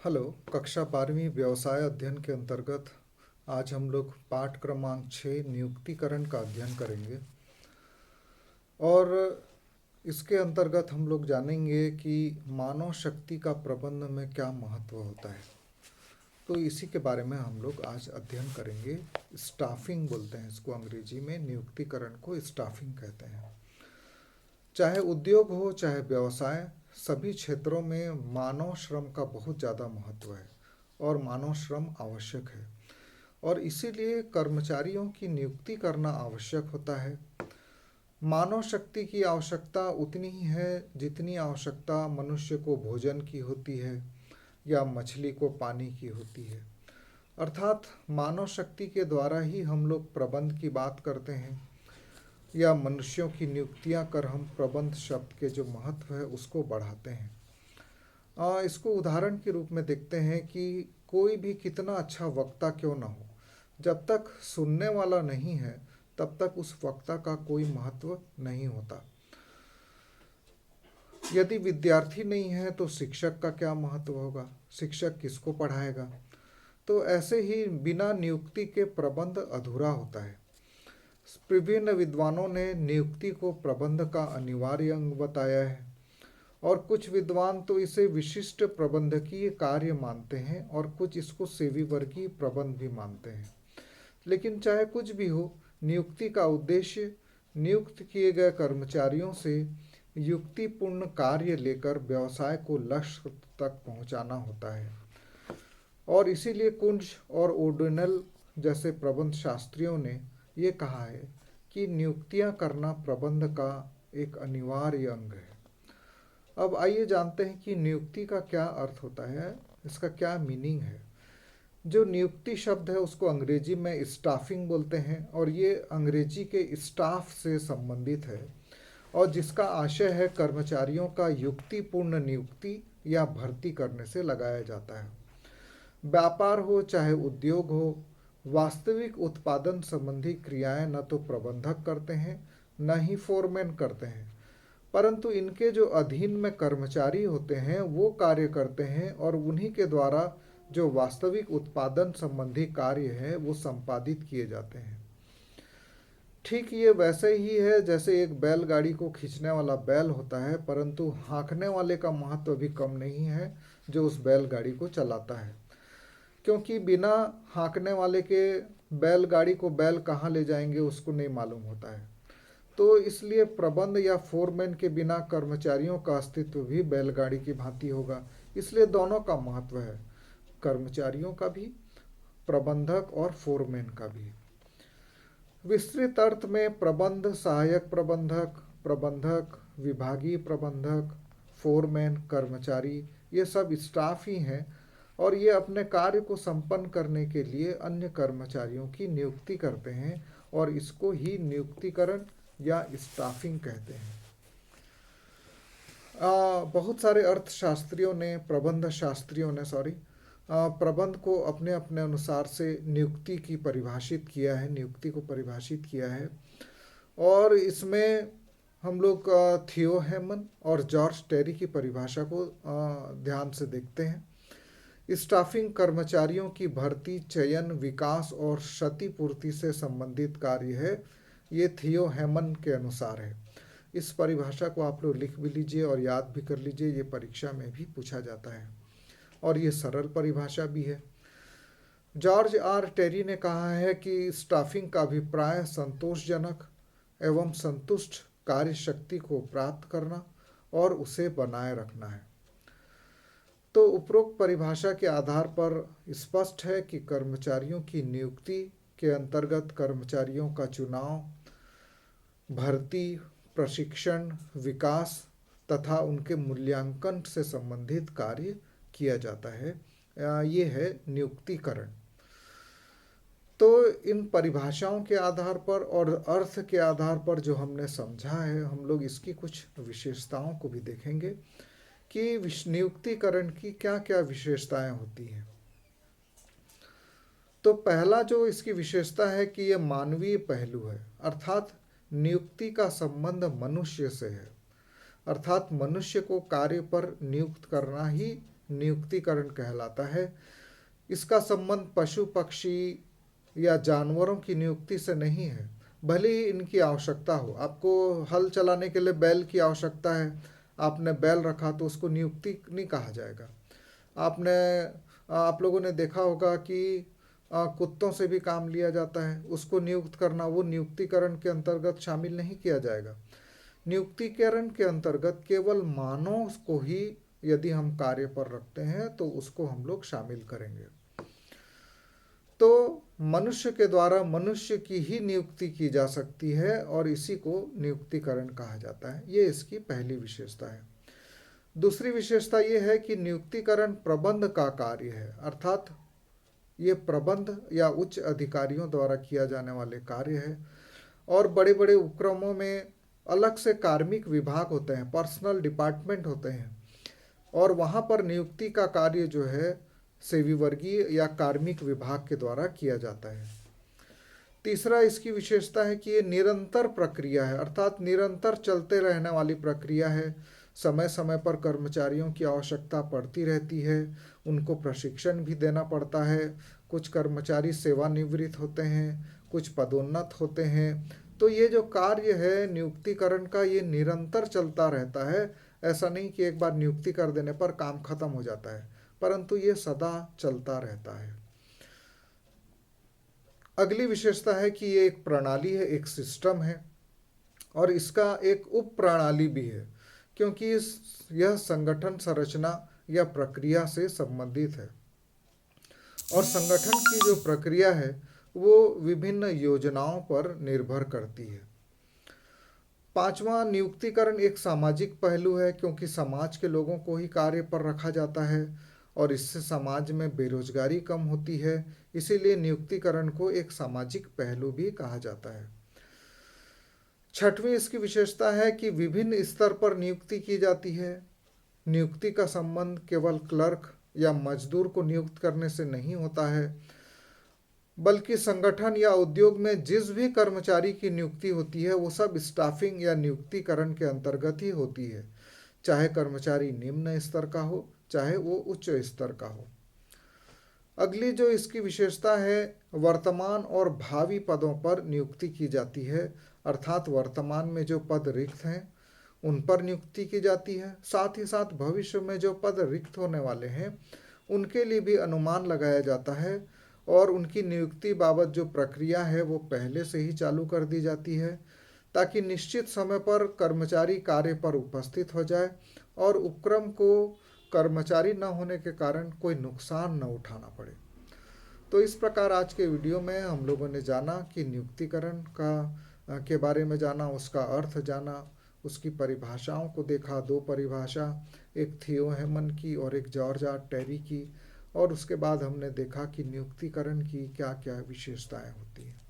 Hello. कक्षा 12वीं व्यवसाय अध्ययन के अंतर्गत आज हम लोग पाठ क्रमांक 6 नियुक्तिकरण का अध्ययन करेंगे और इसके अंतर्गत हम लोग जानेंगे कि मानव शक्ति का प्रबंध में क्या महत्व होता है। तो इसी के बारे में हम लोग आज अध्ययन करेंगे। स्टाफिंग बोलते हैं इसको, अंग्रेजी में नियुक्तिकरण को स्टाफिंग कहते हैं। चाहे उद्योग हो चाहे व्यवसाय, सभी क्षेत्रों में मानव श्रम का बहुत ज़्यादा महत्व है और मानव श्रम आवश्यक है और इसीलिए कर्मचारियों की नियुक्ति करना आवश्यक होता है। मानव शक्ति की आवश्यकता उतनी ही है जितनी आवश्यकता मनुष्य को भोजन की होती है या मछली को पानी की होती है। अर्थात मानव शक्ति के द्वारा ही हम लोग प्रबंध की बात करते हैं या मनुष्यों की नियुक्तियां कर हम प्रबंध शब्द के जो महत्व है उसको बढ़ाते हैं। इसको उदाहरण के रूप में देखते हैं कि कोई भी कितना अच्छा वक्ता क्यों ना हो, जब तक सुनने वाला नहीं है तब तक उस वक्ता का कोई महत्व नहीं होता। यदि विद्यार्थी नहीं है तो शिक्षक का क्या महत्व होगा, शिक्षक किसको पढ़ाएगा। तो ऐसे ही बिना नियुक्ति के प्रबंध अधूरा होता है। विभिन्न विद्वानों ने नियुक्ति को प्रबंध का अनिवार्य अंग बताया है और कुछ विद्वान तो इसे विशिष्ट प्रबंधकीय कार्य मानते हैं और कुछ इसको सेवी वर्गीय प्रबंध भी मानते हैं। लेकिन चाहे कुछ भी हो, नियुक्ति का उद्देश्य नियुक्त किए गए कर्मचारियों से युक्तिपूर्ण कार्य लेकर व्यवसाय को लक्ष्य तक पहुंचाना होता है और इसीलिए कुंज और ओडोनेल जैसे प्रबंध शास्त्रियों ने ये कहा है कि नियुक्तियां करना प्रबंध का एक अनिवार्य अंग है। अब आइए जानते हैं कि नियुक्ति का क्या अर्थ होता है, इसका क्या मीनिंग है। जो नियुक्ति शब्द है उसको अंग्रेजी में स्टाफिंग बोलते हैं और ये अंग्रेजी के स्टाफ से संबंधित है और जिसका आशय है कर्मचारियों का युक्तिपूर्ण नियुक्ति या भर्ती करने से लगाया जाता है। व्यापार हो चाहे उद्योग हो, वास्तविक उत्पादन संबंधी क्रियाएं न तो प्रबंधक करते हैं न ही फोरमैन करते हैं, परंतु इनके जो अधीन में कर्मचारी होते हैं वो कार्य करते हैं और उन्हीं के द्वारा जो वास्तविक उत्पादन संबंधी कार्य है वो संपादित किए जाते हैं। ठीक ये वैसे ही है जैसे एक बैलगाड़ी को खींचने वाला बैल होता है, परंतु हाँकने वाले का महत्व भी कम नहीं है जो उस बैलगाड़ी को चलाता है, क्योंकि बिना हाँकने वाले के बैलगाड़ी को बैल कहाँ ले जाएंगे उसको नहीं मालूम होता है। तो इसलिए प्रबंध या फोरमैन के बिना कर्मचारियों का अस्तित्व भी बैलगाड़ी की भांति होगा। इसलिए दोनों का महत्व है, कर्मचारियों का भी, प्रबंधक और फोरमैन का भी। विस्तृत अर्थ में प्रबंध, सहायक प्रबंधक, प्रबंधक, विभागीय प्रबंधक, फोरमैन, कर्मचारी, ये सब स्टाफ ही हैं और ये अपने कार्य को संपन्न करने के लिए अन्य कर्मचारियों की नियुक्ति करते हैं और इसको ही नियुक्तिकरण या स्टाफिंग कहते हैं। बहुत सारे अर्थशास्त्रियों ने, प्रबंध शास्त्रियों ने प्रबंध को अपने अपने अनुसार से नियुक्ति की परिभाषित किया है, नियुक्ति को परिभाषित किया है और इसमें हम लोग थियो हेमन और जॉर्ज टेरी की परिभाषा को ध्यान से देखते हैं। स्टाफिंग कर्मचारियों की भर्ती, चयन, विकास और क्षतिपूर्ति से संबंधित कार्य है। ये थियो हेमन के अनुसार है। इस परिभाषा को आप लोग लिख भी लीजिए और याद भी कर लीजिए, ये परीक्षा में भी पूछा जाता है और ये सरल परिभाषा भी है। जॉर्ज आर टेरी ने कहा है कि स्टाफिंग का अभिप्राय संतोषजनक एवं संतुष्ट कार्य शक्ति को प्राप्त करना और उसे बनाए रखना है। तो उपरोक्त परिभाषा के आधार पर स्पष्ट है कि कर्मचारियों की नियुक्ति के अंतर्गत कर्मचारियों का चुनाव, भर्ती, प्रशिक्षण, विकास तथा उनके मूल्यांकन से संबंधित कार्य किया जाता है। ये है नियुक्तिकरण। तो इन परिभाषाओं के आधार पर और अर्थ के आधार पर जो हमने समझा है, हम लोग इसकी कुछ विशेषताओं को भी देखेंगे कि नियुक्तिकरण की क्या क्या विशेषताएं होती हैं। तो पहला जो इसकी विशेषता है कि यह मानवीय पहलू है, अर्थात नियुक्ति का संबंध मनुष्य से है, अर्थात मनुष्य को कार्य पर नियुक्त करना ही नियुक्तिकरण कहलाता है। इसका संबंध पशु पक्षी या जानवरों की नियुक्ति से नहीं है, भले ही इनकी आवश्यकता हो। आपको हल चलाने के लिए बैल की आवश्यकता है, आपने बैल रखा तो उसको नियुक्ति नहीं कहा जाएगा। आप लोगों ने देखा होगा कि कुत्तों से भी काम लिया जाता है, उसको नियुक्त करना वो नियुक्तिकरण के अंतर्गत शामिल नहीं किया जाएगा। नियुक्तिकरण के अंतर्गत केवल मानव को ही यदि हम कार्य पर रखते हैं तो उसको हम लोग शामिल करेंगे। तो मनुष्य के द्वारा मनुष्य की ही नियुक्ति की जा सकती है और इसी को नियुक्तिकरण कहा जाता है। ये इसकी पहली विशेषता है। दूसरी विशेषता ये है कि नियुक्तिकरण प्रबंध का कार्य है, अर्थात ये प्रबंध या उच्च अधिकारियों द्वारा किया जाने वाले कार्य है। और बड़े बड़े उपक्रमों में अलग से कार्मिक विभाग होते हैं, पर्सनल डिपार्टमेंट होते हैं, और वहाँ पर नियुक्ति का कार्य जो है सेवी वर्गीय या कार्मिक विभाग के द्वारा किया जाता है। तीसरा इसकी विशेषता है कि ये निरंतर प्रक्रिया है, अर्थात निरंतर चलते रहने वाली प्रक्रिया है। समय समय पर कर्मचारियों की आवश्यकता पड़ती रहती है, उनको प्रशिक्षण भी देना पड़ता है। कुछ कर्मचारी सेवानिवृत्त होते हैं, कुछ पदोन्नत होते हैं। तो ये जो कार्य है नियुक्तिकरण का, ये निरंतर चलता रहता है। ऐसा नहीं कि एक बार नियुक्ति कर देने पर काम खत्म हो जाता है, परंतु ये सदा चलता रहता है। अगली विशेषता है कि ये एक प्रणाली है, एक सिस्टम है, और इसका एक उप प्रणाली भी है, क्योंकि यह संगठन संरचना या प्रक्रिया से संबंधित है। और संगठन की जो प्रक्रिया है वो विभिन्न योजनाओं पर निर्भर करती है। पांचवा, नियुक्तिकरण एक सामाजिक पहलू है, क्योंकि समाज के लोगों को ही कार्य पर रखा जाता है और इससे समाज में बेरोजगारी कम होती है। इसीलिए नियुक्तिकरण को एक सामाजिक पहलू भी कहा जाता है। छठवीं इसकी विशेषता है कि विभिन्न स्तर पर नियुक्ति की जाती है। नियुक्ति का संबंध केवल क्लर्क या मजदूर को नियुक्त करने से नहीं होता है, बल्कि संगठन या उद्योग में जिस भी कर्मचारी की नियुक्ति होती है वो सब स्टाफिंग या नियुक्तिकरण के अंतर्गत ही होती है, चाहे कर्मचारी निम्न स्तर का हो चाहे वो उच्च स्तर का हो। अगली जो इसकी विशेषता है, वर्तमान और भावी पदों पर नियुक्ति की जाती है, अर्थात वर्तमान में जो पद रिक्त हैं उन पर नियुक्ति की जाती है। साथ ही साथ भविष्य में जो पद रिक्त होने वाले हैं उनके लिए भी अनुमान लगाया जाता है और उनकी नियुक्ति बाबत जो प्रक्रिया है वो पहले से ही चालू कर दी जाती है, ताकि निश्चित समय पर कर्मचारी कार्य पर उपस्थित हो जाए और उपक्रम को कर्मचारी न होने के कारण कोई नुकसान न उठाना पड़े। तो इस प्रकार आज के वीडियो में हम लोगों ने जाना कि नियुक्तिकरण के बारे में जाना, उसका अर्थ जाना, उसकी परिभाषाओं को देखा। दो परिभाषा, एक थियो हेमन की और एक जॉर्ज आर टेरी की, और उसके बाद हमने देखा कि नियुक्तिकरण की क्या क्या विशेषताएं होती हैं।